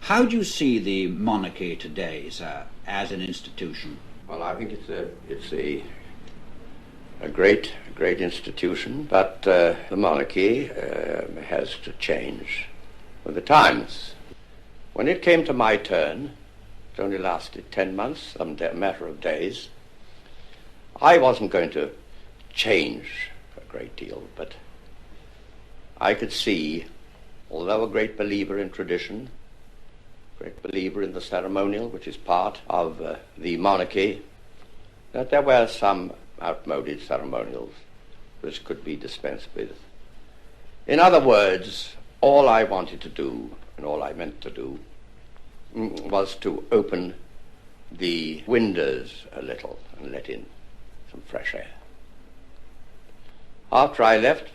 How do you see the monarchy today, sir, as an institution? Well, I think it's a great institution, but the monarchy has to change with the times. When it came to my turn, it only lasted 10 months, a matter of days. I wasn't going to change a great deal, but I could see, although a great believer in tradition, great believer in the ceremonial, which is part of the monarchy, that there were some outmoded ceremonials which could be dispensed with. In other words, all I wanted to do, and all I meant to do, was to open the windows a little and let in some fresh air. After I left,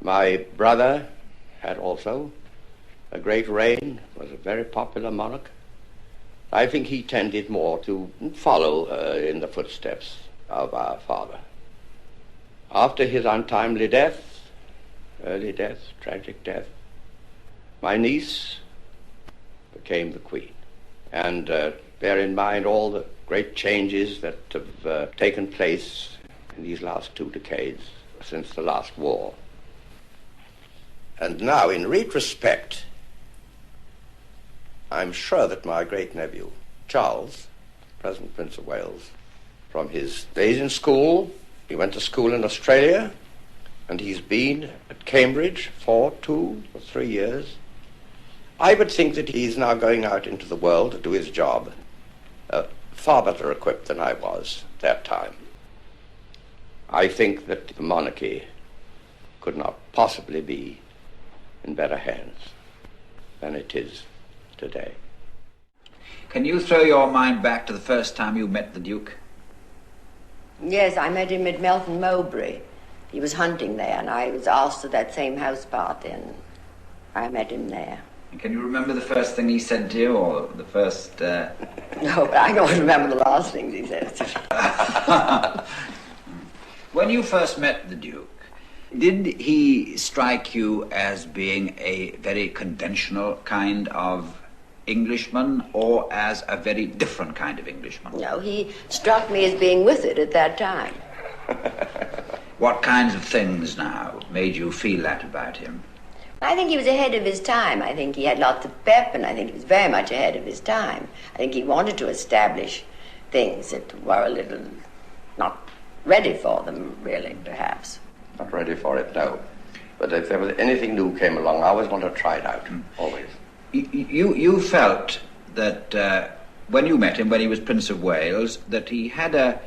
my brother had also a great reign, was a very popular monarch. I think he tended more to follow in the footsteps of our father. After his untimely death, early death, tragic death, my niece became the queen. And bear in mind all the great changes that have taken place in these last 2 decades since the last war. And now, in retrospect, I'm sure that my great-nephew, Charles, present Prince of Wales, from his days in school, he went to school in Australia, and he's been at Cambridge for 2 or 3 years. I would think that he's now going out into the world to do his job, far better equipped than I was at that time. I think that the monarchy could not possibly be in better hands than it is today. Can you throw your mind back to the first time you met the Duke? Yes, I met him at Melton Mowbray. He was hunting there, and I was asked to that same house party, and I met him there. And can you remember the first thing he said to you, or the first... No, but I don't remember the last things he said. When you first met the Duke, did he strike you as being a very conventional kind of Englishman, or as a very different kind of Englishman? No, he struck me as being with it at that time. What kinds of things now made you feel that about him? I think he was ahead of his time. I think he had lots of pep, and I think he was very much ahead of his time. I think he wanted to establish things that were a little not ready for them, really, perhaps. Not ready for it, no. But if there was anything new came along, I always wanted to try it out, always. You felt that when you met him, when he was Prince of Wales, that he had a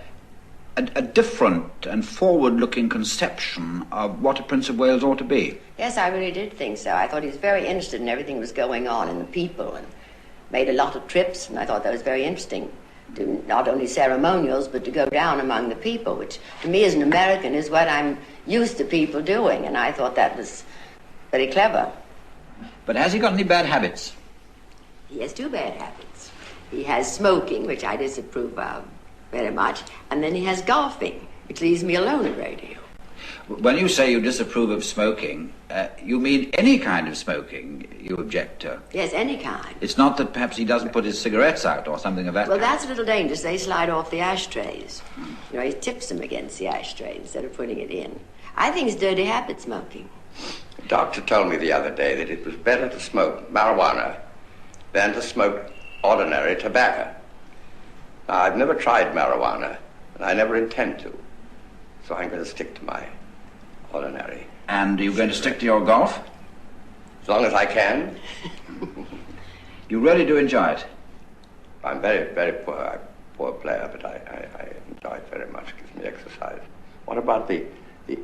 different and forward-looking conception of what a Prince of Wales ought to be. Yes, I really did think so. I thought he was very interested in everything that was going on in the people, and made a lot of trips, and I thought that was very interesting. To not only ceremonials, but to go down among the people, which to me as an American is what I'm used to people doing, and I thought that was very clever. But has he got any bad habits? He has 2 bad habits. He has smoking, which I disapprove of very much, and then he has golfing, which leaves me alone a great deal. When you say you disapprove of smoking, you mean any kind of smoking you object to? Yes, any kind. It's not that perhaps he doesn't put his cigarettes out or something of that Well, kind? that's a little dangerous. They slide off the ashtrays. You know, he tips them against the ashtray instead of putting it in. I think it's dirty habit, smoking. The doctor told me the other day that it was better to smoke marijuana than to smoke ordinary tobacco. Now, I've never tried marijuana, and I never intend to, so I'm going to stick to my ordinary. And are you going to stick to your golf? As long as I can. You really do enjoy it? I'm very, very poor player, but I enjoy it very much. It gives me exercise. What about the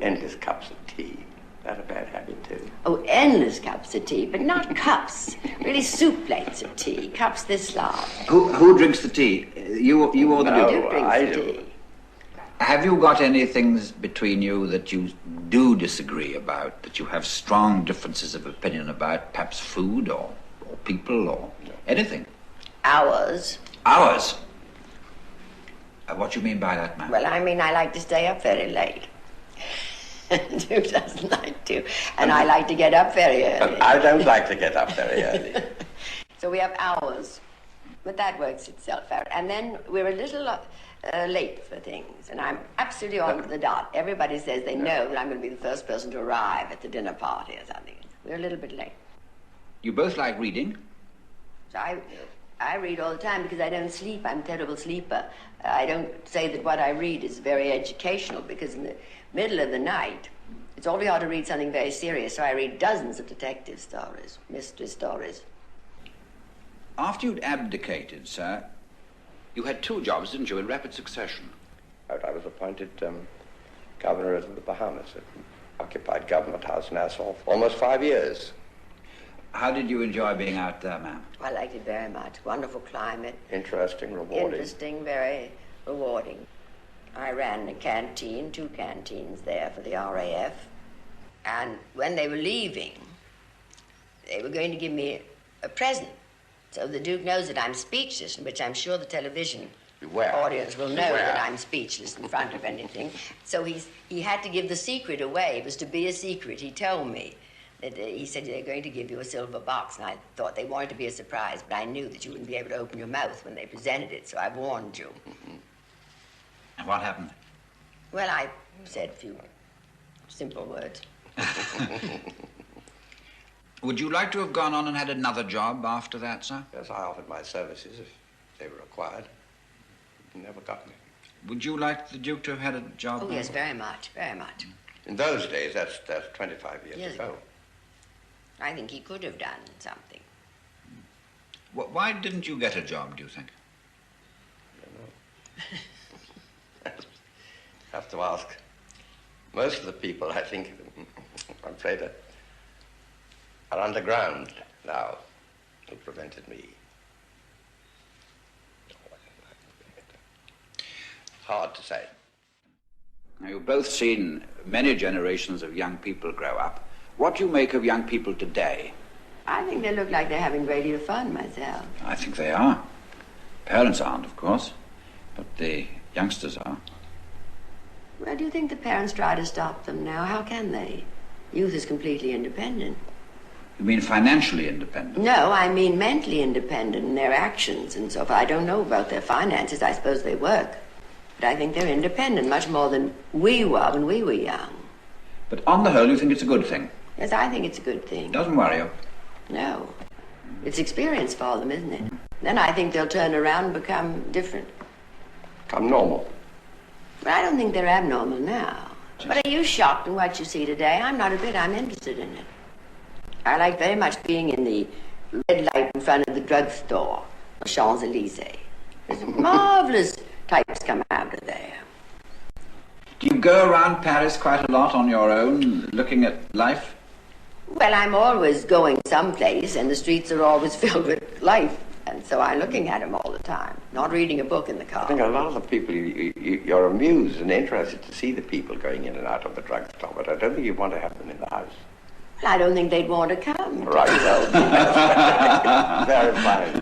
endless cups of tea? That's a bad habit, too. Oh, endless cups of tea, but not cups. Really soup plates of tea, cups this large. Who drinks the tea? You or the No, Duke? I do. Have you got any things between you that you do disagree about, that you have strong differences of opinion about, perhaps food or people or anything? Hours. Hours? What do you mean by that, ma'am? Well, I mean, I like to stay up very late. Who doesn't like to? And I like to get up very early. I don't like to get up very early. So we have hours, but that works itself out. And then we're a little late for things, and I'm absolutely on to the dot. Everybody says they know that I'm going to be the first person to arrive at the dinner party or something. We're a little bit late. You both like reading? So I read all the time because I don't sleep. I'm a terrible sleeper. I don't say that what I read is very educational because in the middle of the night, it's awfully hard to read something very serious, so I read dozens of detective stories, mystery stories. After you'd abdicated, sir, you had 2 jobs, didn't you, in rapid succession? I was appointed governor of the Bahamas, occupied Government House, Nassau, for almost 5 years. How did you enjoy being out there, ma'am? I liked it very much. Wonderful climate. Interesting, rewarding. Interesting, very rewarding. I ran a canteen, 2 canteens there for the RAF. And when they were leaving, they were going to give me a present. So the Duke knows that I'm speechless, which I'm sure the television audience will know that I'm speechless in front of anything. So he had to give the secret away. It was to be a secret. He told me that he said they're going to give you a silver box, and I thought they wanted to be a surprise, but I knew that you wouldn't be able to open your mouth when they presented it, so I warned you. And what happened? Well, I said a few simple words. Would you like to have gone on and had another job after that, sir? Yes, I offered my services if they were required. He never got me. Would you like the Duke to have had a job? Oh, yes, very much, very much. In those days, that's 25 years ago. I think he could have done something. Why didn't you get a job, do you think? I don't know. Have to ask. Most of the people, I think, I'm afraid, are underground now, who prevented me. Hard to say. Now, you've both seen many generations of young people grow up. What do you make of young people today? I think they look like they're having a great deal of fun myself. I think they are. Parents aren't, of course, but the youngsters are. Well, do you think the parents try to stop them now? How can they? Youth is completely independent. You mean financially independent? No, I mean mentally independent in their actions and so forth. I don't know about their finances. I suppose they work. But I think they're independent, much more than we were when we were young. But on the whole, you think it's a good thing? Yes, I think it's a good thing. Doesn't worry you? No. It's experience for them, isn't it? Then I think they'll turn around and become different. Become normal. But I don't think they're abnormal now. But are you shocked in what you see today? I'm not a bit. I'm interested in it. I like very much being in the red light in front of the drugstore, the Champs-Élysées. There's marvelous types come out of there. Do you go around Paris quite a lot on your own, looking at life? Well, I'm always going someplace, and the streets are always filled with life. And so I'm looking at them all the time, not reading a book in the car. I think a lot of the people, you're amused and interested to see the people going in and out of the drugstore, but I don't think you want to have them in the house. Well, I don't think they'd want to come. Right. Very fine.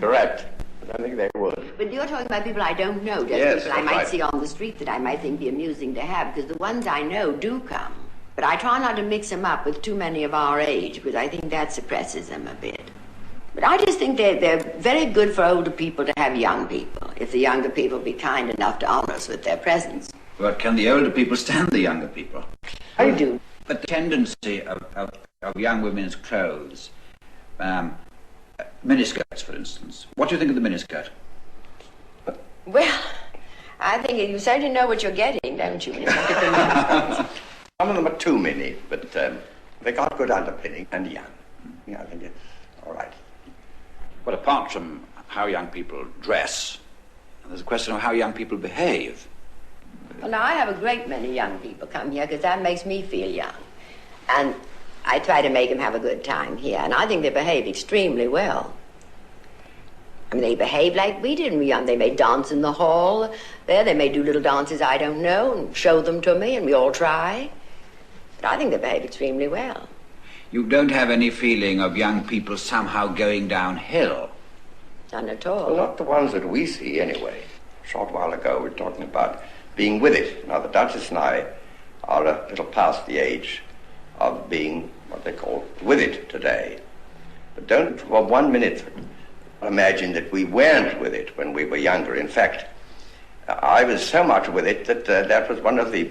Correct. I don't think they would. But you're talking about people I don't know, just Yes, people I might right. see on the street that I might think be amusing to have, because the ones I know do come. But I try not to mix them up with too many of our age, because I think that suppresses them a bit. But I just think they're very good for older people to have young people, if the younger people be kind enough to honor us with their presence. But can the older people stand the younger people? I do. But the tendency of young women's clothes, miniskirts, for instance. What do you think of the miniskirt? Well, I think you certainly know what you're getting, don't you, when you look at the miniskirts? Some of them are too many, but they got good underpinning and young. Yeah, I think it's all right. Well, apart from how young people dress, there's a question of how young people behave. Well, now, I have a great many young people come here because that makes me feel young. And I try to make them have a good time here, and I think they behave extremely well. I mean, they behave like we did when we were young. They may dance in the hall there. They may do little dances I don't know and show them to me, and we all try. But I think they behave extremely well. You don't have any feeling of young people somehow going downhill? None at all. Well, not the ones that we see, anyway. A short while ago, we were talking about being with it. Now, the Duchess and I are a little past the age of being what they call with it today. But don't for 1 minute imagine that we weren't with it when we were younger. In fact, I was so much with it that that was one of the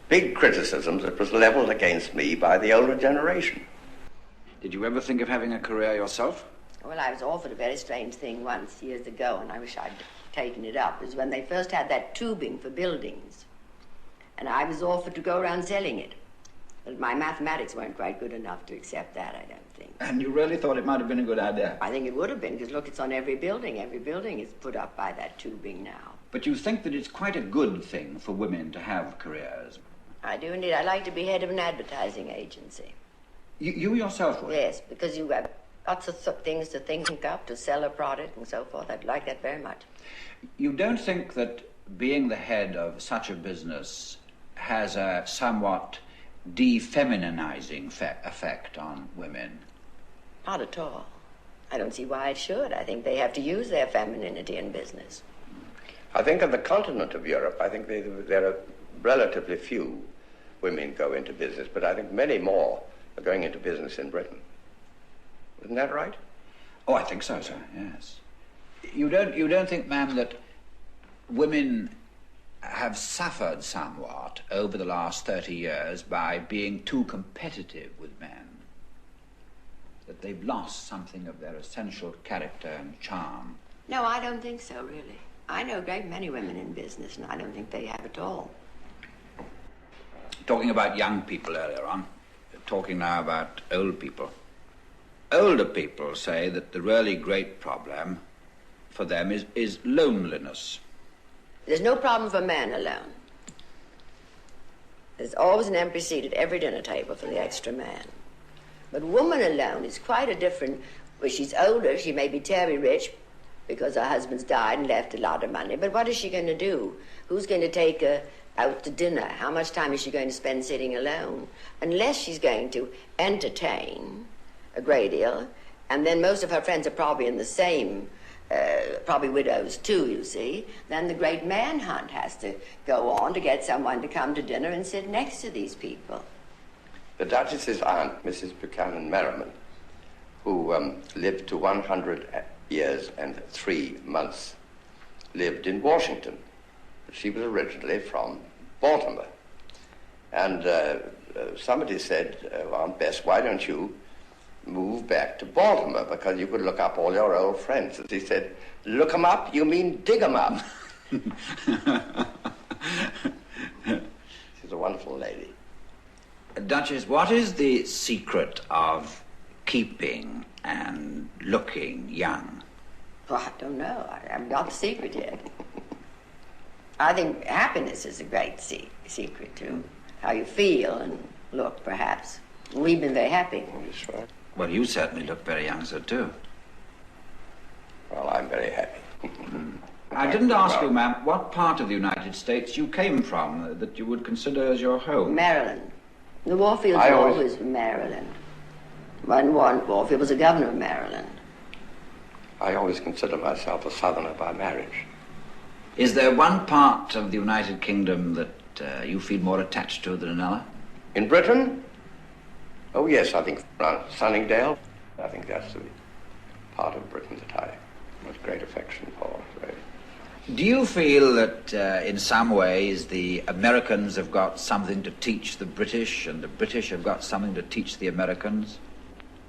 big criticisms that was leveled against me by the older generation. Did you ever think of having a career yourself? Well, I was offered a very strange thing once, years ago, and I wish I'd taken it up. It was when they first had that tubing for buildings. And I was offered to go around selling it. But my mathematics weren't quite good enough to accept that, I don't think. And you really thought it might have been a good idea? I think it would have been, because look, it's on every building. Every building is put up by that tubing now. But you think that it's quite a good thing for women to have careers? I do indeed. I like to be head of an advertising agency. You yourself would? Yes, because you have lots of things to think up, to sell a product and so forth. I'd like that very much. You don't think that being the head of such a business has a somewhat defeminizing effect on women? Not at all. I don't see why it should. I think they have to use their femininity in business. I think on the continent of Europe, I think there are relatively few women go into business, but I think many more are going into business in Britain. Isn't that right? Oh, I think so, sir, yes. You don't think, ma'am, that women have suffered somewhat over the last 30 years by being too competitive with men? That they've lost something of their essential character and charm? No, I don't think so, really. I know a great many women in business, and I don't think they have at all. Talking about young people earlier on, talking now about old people. Older people say that the really great problem for them is loneliness. There's no problem for man alone. There's always an empty seat at every dinner table for the extra man. But woman alone is quite a different... When she's older, she may be terribly rich because her husband's died and left a lot of money. But what is she going to do? Who's going to take her out to dinner? How much time is she going to spend sitting alone? Unless she's going to entertain a great deal, and then most of her friends are probably in the same, probably widows too, you see, then the great manhunt has to go on to get someone to come to dinner and sit next to these people. The Duchess's aunt, Mrs. Buchanan Merriman, who lived to 100 years and 3 months, lived in Washington. She was originally from Baltimore. And somebody said, Aunt Bess, why don't you move back to Baltimore, because you could look up all your old friends. And she said, look 'em up? You mean dig 'em up? She's a wonderful lady. Duchess, what is the secret of keeping and looking young? Well, I don't know. I've got the secret yet. I think happiness is a great secret, too. How you feel and look, perhaps. We've been very happy. That's right. Well, you certainly look very young, sir, too. Well, I'm very happy. I didn't ask you, ma'am, what part of the United States you came from that you would consider as your home? Maryland. The Warfields were always from Maryland. When Warfield was the governor of Maryland. I always consider myself a Southerner by marriage. Is there one part of the United Kingdom that you feel more attached to than another? In Britain? Oh, yes, I think Sunningdale. I think that's the part of Britain that I have great affection for. Right? Do you feel that in some ways the Americans have got something to teach the British and the British have got something to teach the Americans?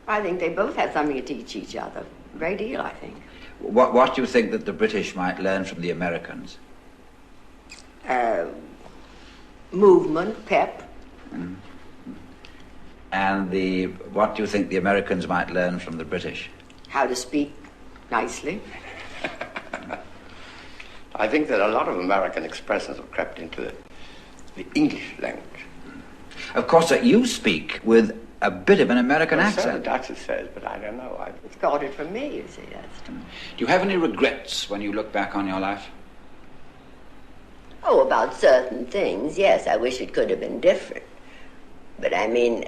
I think they both have something to teach each other. A great deal, I think. What do you think that the British might learn from the Americans? Movement, pep. Mm. And what do you think the Americans might learn from the British? How to speak nicely. I think that a lot of American expressions have crept into the English language. Of course, you speak with a bit of an American accent. So the Duchess says, but I don't know. It's got it from me, you see. That's true. Do you have any regrets when you look back on your life? Oh, about certain things, yes. I wish it could have been different. But I mean,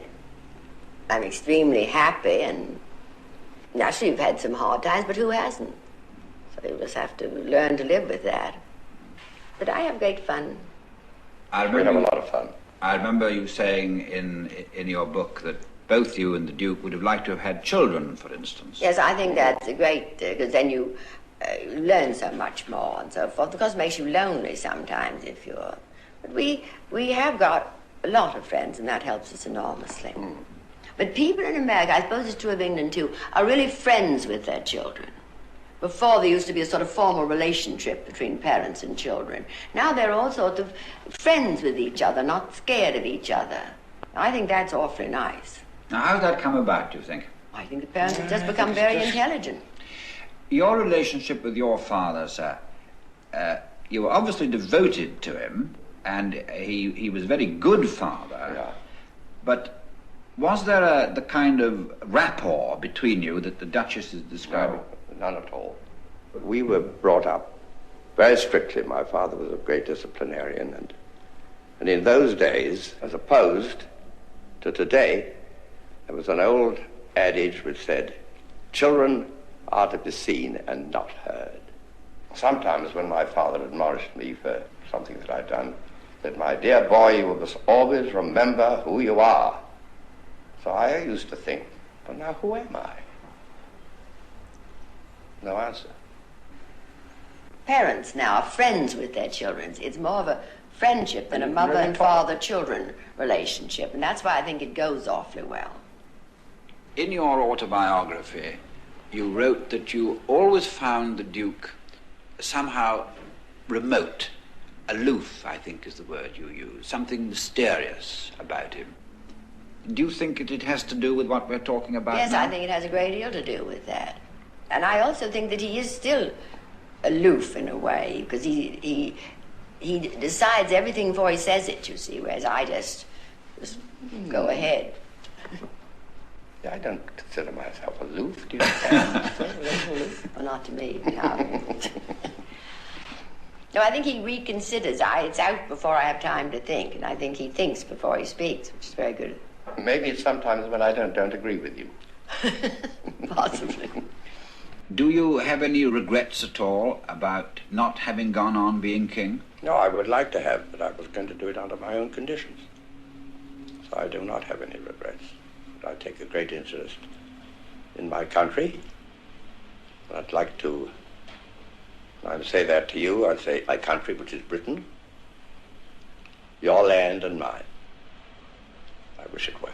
I'm extremely happy, and naturally we've had some hard times, but who hasn't? So you just have to learn to live with that. But I have great fun. We have a lot of fun. I remember you saying in your book that both you and the Duke would have liked to have had children, for instance. Yes, I think that's a great, because then you learn so much more and so forth. Of course, it makes you lonely sometimes if you're... But we have got a lot of friends, and that helps us enormously. Mm. But people in America, I suppose it's true of England too, are really friends with their children. Before, there used to be a sort of formal relationship between parents and children. Now they're all sorts of friends with each other, not scared of each other. I think that's awfully nice. Now, how's that come about, do you think? I think the parents have just become very intelligent. Your relationship with your father, sir, you were obviously devoted to him, and he was a very good father. Yeah. But was there the kind of rapport between you that the Duchess is describing? No, none at all. We were brought up very strictly. My father was a great disciplinarian, and in those days, as opposed to today, there was an old adage which said, children are to be seen and not heard. Sometimes when my father admonished me for something that I'd done, said, my dear boy, you must always remember who you are. So I used to think, well, now who am I? No answer. Parents now are friends with their children. It's more of a friendship than a mother and father-children relationship, and that's why I think it goes awfully well. In your autobiography, you wrote that you always found the Duke somehow remote, aloof, I think is the word you use, something mysterious about him. Do you think it has to do with what we're talking about Yes, now? I think it has a great deal to do with that. And I also think that he is still aloof in a way, because he decides everything before he says it, you see, whereas I just go ahead. Yeah, I don't consider myself aloof, do you? Well, not to me, no. No, I think he reconsiders. It's out before I have time to think, and I think he thinks before he speaks, which is very good. Maybe it's sometimes when I don't agree with you. Possibly. Do you have any regrets at all about not having gone on being king? No, I would like to have, but I was going to do it under my own conditions. So I do not have any regrets. But I take a great interest in my country. I'd like to, when I say that to you, I'd say my country, which is Britain, your land and mine. I wish it well.